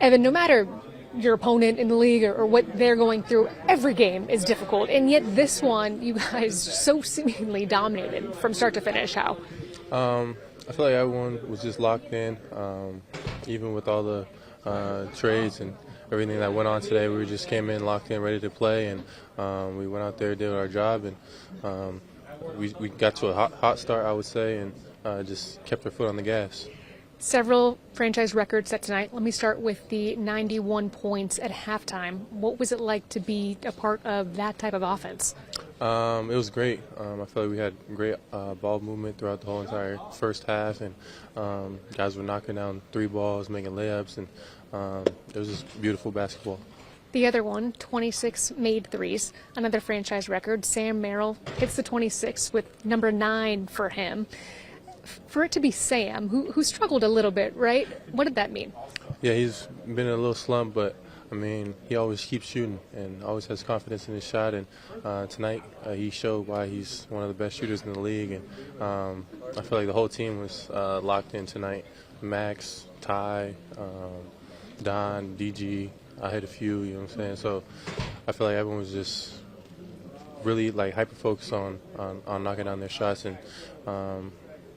Evan, no matter your opponent in the league or what they're going through, every game is difficult. And yet this one, you guys so seemingly dominated from start to finish. How? I feel like everyone was just locked in, even with all the trades and everything that went on today. We just came in locked in, ready to play, and we went out there, did our job, and we got to a hot start, I would say, and just kept our foot on the gas. Several franchise records set tonight. Let me start with the 91 points at halftime. What was it like to be a part of that type of offense? It was great. I feel like we had great ball movement throughout the whole entire first half, and guys were knocking down 3 balls, making layups, and it was just beautiful basketball. The other one, 26 made threes, another franchise record. Sam Merrill hits the 26 with number 9 for him. For it to be Sam, who struggled a little bit, right? What did that mean? Yeah, he's been in a little slump, but I mean, he always keeps shooting and always has confidence in his shot. And tonight, he showed why he's one of the best shooters in the league. And I feel like the whole team was locked in tonight. Max, Ty, Don, DG. I hit a few. You know what I'm saying? So I feel like everyone was just really like hyper focused on knocking down their shots. And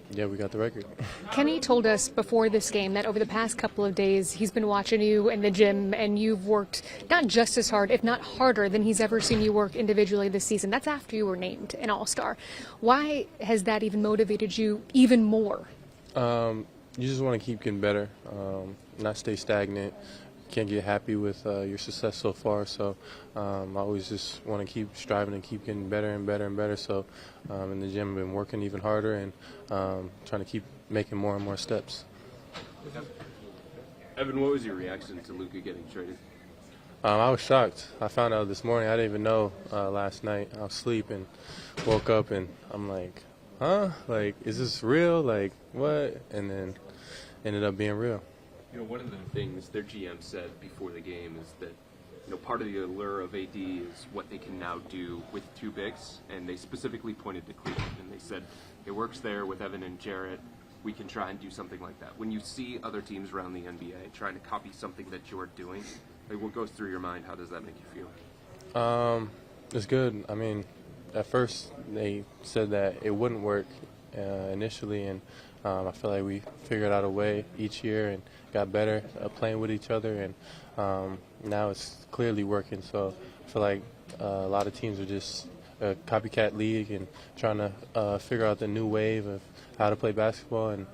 yeah, we got the record. Kenny told us before this game that over the past couple of days he's been watching you in the gym and you've worked not just as hard, if not harder, than he's ever seen you work individually this season. That's after you were named an All-Star. Why has that even motivated you even more? You just want to keep getting better, not stay stagnant. Can't get happy with your success so far, so I always just want to keep striving and keep getting better and better and better. So in the gym, I've been working even harder and trying to keep making more and more steps. Evan, what was your reaction to Luka getting traded? I was shocked. I found out this morning. I didn't even know last night. I was asleep and woke up and I'm like, huh? Like, is this real? Like, what? And then ended up being real. You know, one of the things their GM said before the game is that, you know, part of the allure of AD is what they can now do with 2 bigs, and they specifically pointed to Cleveland, and they said, it works there with Evan and Jarrett, we can try and do something like that. When you see other teams around the NBA trying to copy something that you're doing, like, what goes through your mind? How does that make you feel? It's good. I mean, at first they said that it wouldn't work initially, and I feel like we figured out a way each year and got better playing with each other, and now it's clearly working. So I feel like a lot of teams are just a copycat league and trying to figure out the new wave of how to play basketball, and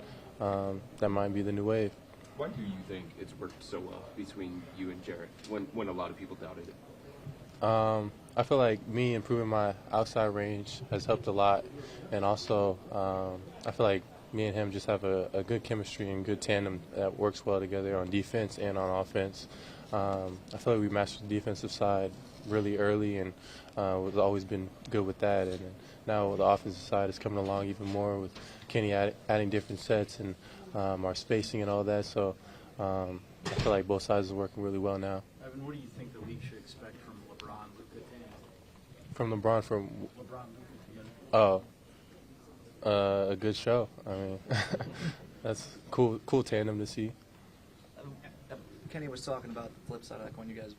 that might be the new wave. Why do you think it's worked so well between you and Jarrett when a lot of people doubted it? I feel like me improving my outside range has helped a lot, and also I feel like me and him just have a good chemistry and good tandem that works well together on defense and on offense. I feel like we mastered the defensive side really early, and we've always been good with that. And now the offensive side is coming along even more with Kenny adding different sets and our spacing and all that. So I feel like both sides are working really well now. Evan, what do you think the league should expect from LeBron, Luka, and From LeBron, LeBron, Luka together? A good show. I mean, that's cool tandem to see. Kenny was talking about the flip side, like when you guys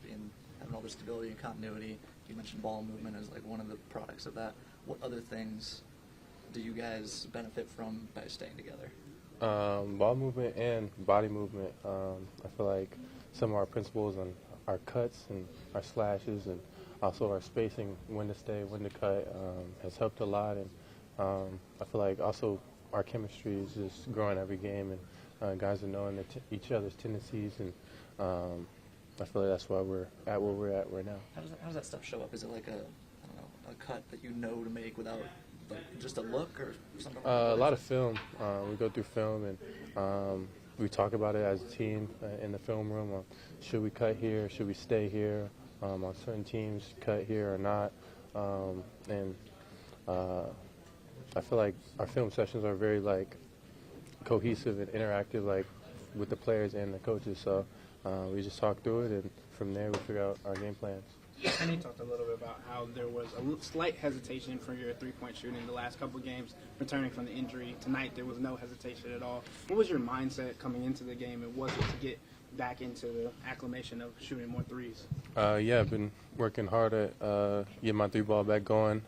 having all this stability and continuity. You mentioned ball movement as like one of the products of that. What other things do you guys benefit from by staying together? Ball movement and body movement. I feel like some of our principles on our cuts and our slashes and also our spacing, when to stay, when to cut, has helped a lot. And I feel like also our chemistry is just growing every game, and guys are knowing each other's tendencies, and I feel like that's why we're at where we're at right now. How does that stuff show up? Is it like a cut that you know to make without just a look or something? A lot of film. We go through film, and we talk about it as a team in the film room. Should we cut here? Should we stay here? On certain teams, cut here or not? And I feel like our film sessions are very like cohesive and interactive, like with the players and the coaches. So we just talk through it, and from there we figure out our game plans. Kenny talked a little bit about how there was a slight hesitation for your three-point shooting the last couple of games, returning from the injury. Tonight, there was no hesitation at all. What was your mindset coming into the game, and was it to get back into the acclimation of shooting more threes? Yeah, I've been working hard at getting my three ball back going,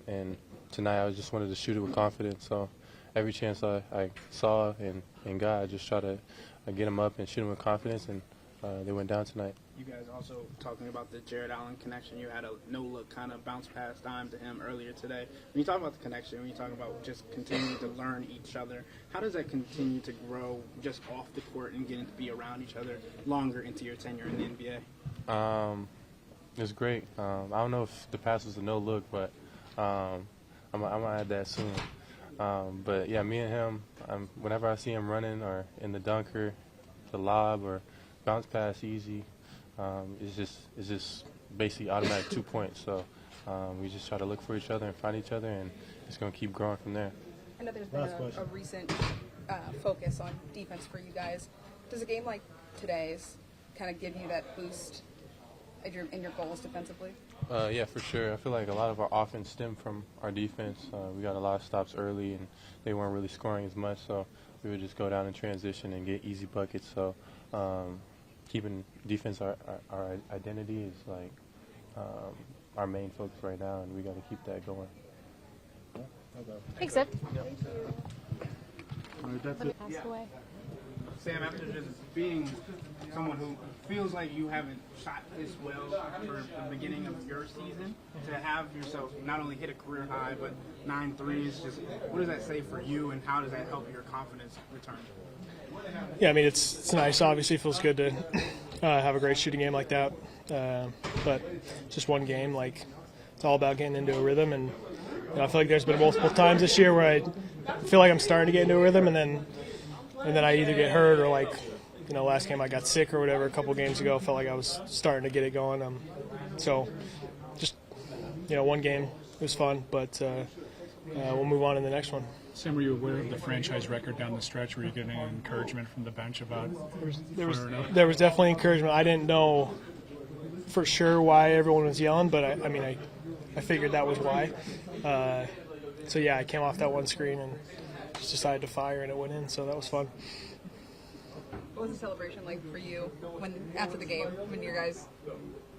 and tonight I just wanted to shoot it with confidence. So every chance I saw and got, I just try to get them up and shoot them with confidence, and they went down tonight. You guys also talking about the Jared Allen connection. You had a no-look kind of bounce pass dime to him earlier today. When you talk about the connection, when you talk about just continuing to learn each other, how does that continue to grow just off the court and getting to be around each other longer into your tenure in the NBA? It's great. I don't know if the pass was a no-look, but I'm gonna add that soon. But yeah, me and him, whenever I see him running or in the dunker, the lob or bounce pass easy, it's just basically automatic 2 points. So we just try to look for each other and find each other, and it's going to keep growing from there. I know there's been a recent focus on defense for you guys. Does a game like today's kind of give you that boost in your goals defensively? Yeah, for sure. I feel like a lot of our offense stemmed from our defense. We got a lot of stops early, and they weren't really scoring as much, so we would just go down in transition and get easy buckets. So keeping defense our identity is like our main focus right now, and we got to keep that going. Thanks, Ed. That's Let me pass away. Sam, after just being someone who feels like you haven't shot this well for the beginning of your season, to have yourself not only hit a career high, but 9 threes, just what does that say for you, and how does that help your confidence return? Yeah, I mean, it's nice. Obviously, it feels good to have a great shooting game like that. But just one game, like, it's all about getting into a rhythm. And I feel like there's been multiple times this year where I feel like I'm starting to get into a rhythm, and then I either get hurt or, like, last game I got sick or whatever. A couple games ago, felt like I was starting to get it going. So just one game, it was fun, but we'll move on in the next one. Sam, were you aware of the franchise record down the stretch? Were you getting encouragement from the bench about there was definitely encouragement. I didn't know for sure why everyone was yelling, but I figured that was why. So yeah, I came off that one screen and just decided to fire, and it went in. So that was fun. What was the celebration like for you after the game when you guys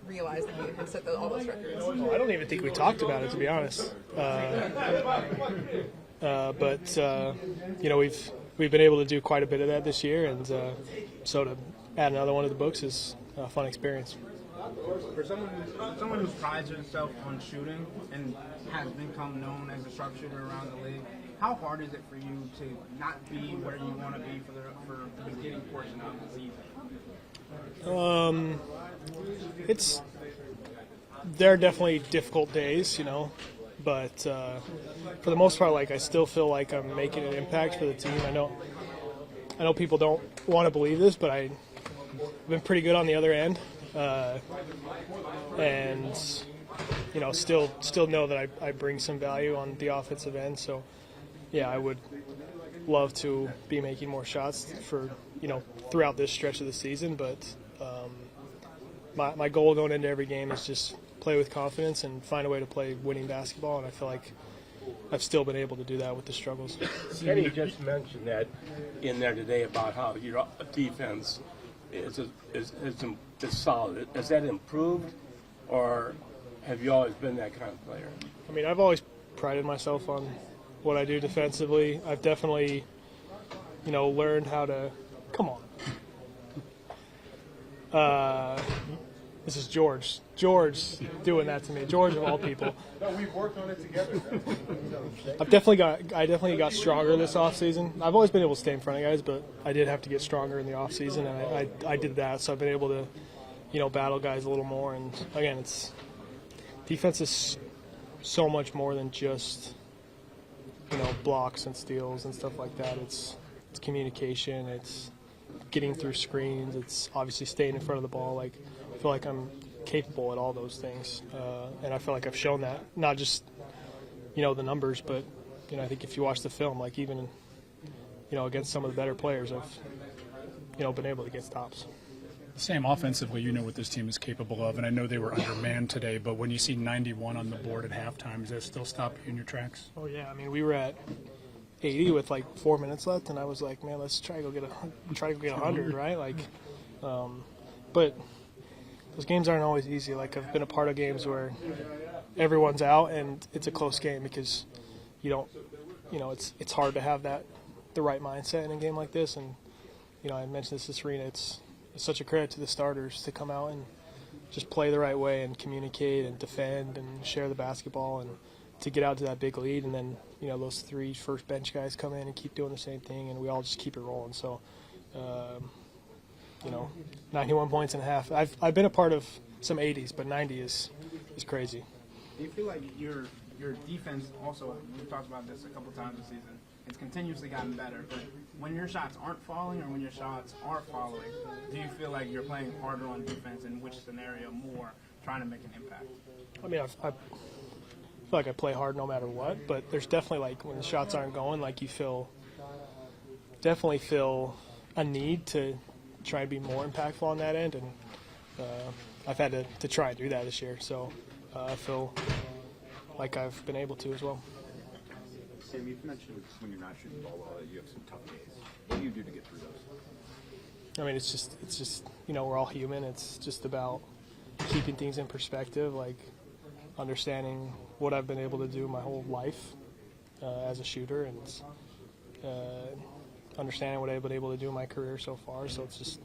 realized that you had set all those records? Well, I don't even think we talked about it, to be honest. But we've been able to do quite a bit of that this year, and so to add another one to the books is a fun experience. For someone who prides himself on shooting and has become known as a sharpshooter around the league, how hard is it for you to not be where you want to be for the beginning portion of the season? There are definitely difficult days, but for the most part, like, I still feel like I'm making an impact for the team. I know people don't want to believe this, but I've been pretty good on the other end, and still know that I bring some value on the offensive end. So yeah, I would love to be making more shots for throughout this stretch of the season, but my goal going into every game is just play with confidence and find a way to play winning basketball, and I feel like I've still been able to do that with the struggles. Kenny just mentioned that in there today about how your defense is solid. Has that improved, or have you always been that kind of player? I mean, I've always prided myself on what I do defensively. I've definitely, learned how to. Come on. This is George. George doing that to me. George of all people. No, we've worked on it together. I definitely got stronger this offseason. I've always been able to stay in front of guys, but I did have to get stronger in the offseason, and I did that. So I've been able to, battle guys a little more. And again, defense is so much more than just, blocks and steals and stuff like that. It's communication. It's getting through screens. It's obviously staying in front of the ball. Like, I feel like I'm capable at all those things, and I feel like I've shown that. Not just, the numbers, but I think if you watch the film, like even against some of the better players, I've been able to get stops. Sam, offensively, you know what this team is capable of, and I know they were undermanned today, but when you see 91 on the board at halftime, does that still stop you in your tracks? Oh yeah, I mean we were at 80 with like 4 minutes left, and I was like, man, let's try to go get 100, right? Like, but those games aren't always easy. Like I've been a part of games where everyone's out and it's a close game because you don't, it's hard to have the right mindset in a game like this. And I mentioned this arena. It's such a credit to the starters to come out and just play the right way and communicate and defend and share the basketball and to get out to that big lead. And then those 3 first bench guys come in and keep doing the same thing, and we all just keep it rolling. So 91 points and a half. I've been a part of some 80s, but 90 is crazy. Do you feel like your defense also, we've talked about this a couple times this season, it's continuously gotten better, but when your shots aren't falling or when your shots are following, do you feel like you're playing harder on defense, in which scenario more, trying to make an impact? I mean, I feel like I play hard no matter what, but there's definitely, like, when the shots aren't going, like, you definitely feel a need to try and be more impactful on that end, and I've had to try and do that this year, so I feel like I've been able to as well. Sam, you've mentioned when you're not shooting the ball well, you have some tough days. What do you do to get through those? I mean, it's just we're all human. It's just about keeping things in perspective, like understanding what I've been able to do my whole life as a shooter, and understanding what I've been able to do in my career so far. So it's just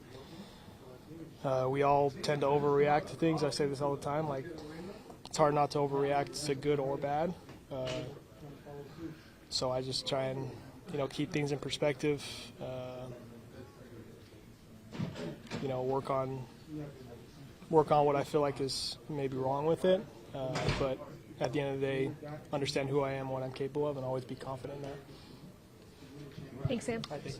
we all tend to overreact to things. I say this all the time. Like, it's hard not to overreact to good or bad. So I just try and keep things in perspective. Work on what I feel like is maybe wrong with it. But at the end of the day, understand who I am, what I'm capable of, and always be confident in that. Thanks, Sam. Thanks.